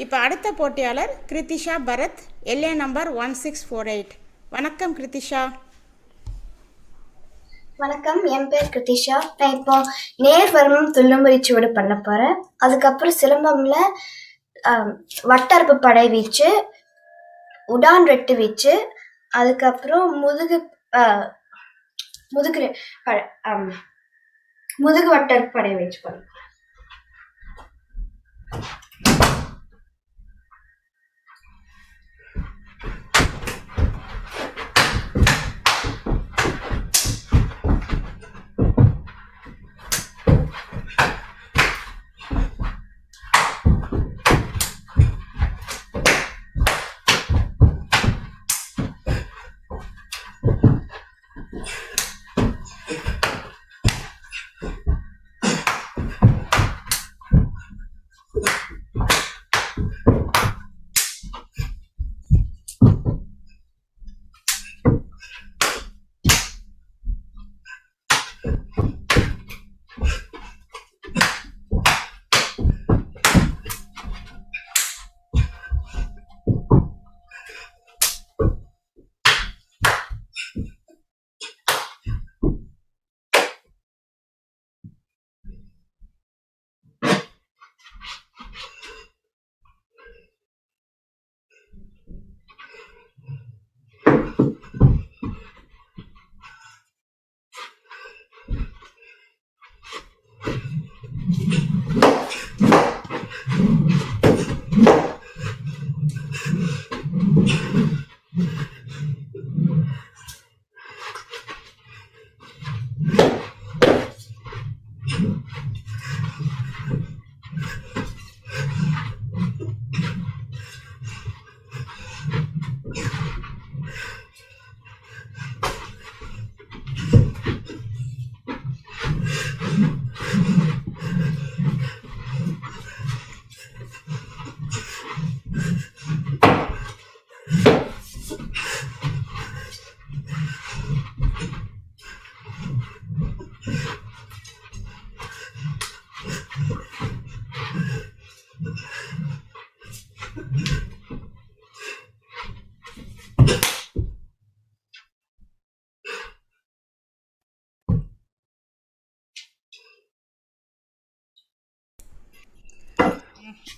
இப்போ அடுத்த போட்டியாளர் கிருத்திஷா பரத், எல்ஏ நம்பர் 1648. வணக்கம் கிருத்திஷா. வணக்கம், என் பேர் கிருத்திஷா. நான் இப்போ நேர்வர்மம் துள்ளும்புரி சுவடு பண்ண போறேன். அதுக்கப்புறம் சிலம்பம்ல வட்டரப்பு படை வீச்சு, உடான் வெட்டு வீச்சு, அதுக்கப்புறம் முதுகு வட்டரப்பு படை வீச்சு பண்ணுறேன்.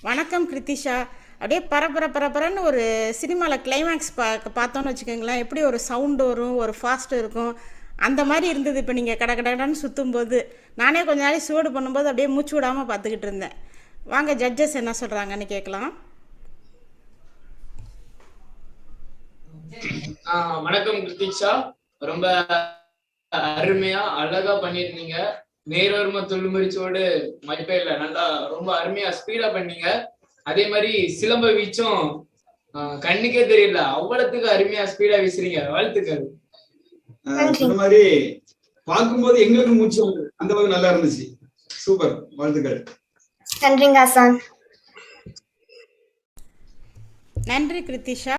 வணக்கம் கிருத்திஷா. அப்படியே பரபரன்னு ஒரு சினிமாவில் கிளைமேக்ஸ் பார்த்தோன்னு வச்சுக்கோங்களேன், எப்படி ஒரு சவுண்டு வரும், ஒரு ஃபாஸ்ட் இருக்கும், அந்த மாதிரி இருந்தது. இப்போ நீங்கள் கடன்னு சுற்றும்போது நானே கொஞ்ச நாளைக்கு சுவடு பண்ணும்போது அப்படியே மூச்சு விடாமல் பார்த்துக்கிட்டு இருந்தேன். வாங்க ஜட்ஜஸ் என்ன சொல்கிறாங்கன்னு கேட்கலாம். வணக்கம் கிருத்திஷா, ரொம்ப அருமையா அழகா பண்ணிருந்தீங்க. நேர்வர்ம துள்ளுமுறிச்சோடு மதிப்பே இல்லை, நல்லா ரொம்ப அருமையா ஸ்பீடா பண்ணீங்க. அதே மாதிரி சிலம்ப வீச்சும் கண்ணுக்கே தெரியல, அவ்வளவுக்கு அருமையா ஸ்பீடா வீசுறீங்க. வாழ்த்துக்கள். சொன்ன மாதிரி பார்க்கும்போது எங்களுக்கு மூச்சு அந்த அளவுக்கு நல்லா இருந்துச்சு. சூப்பர், வாழ்த்துக்கள். நன்றிங்க ஆசான். நன்றி கிருத்திஷா.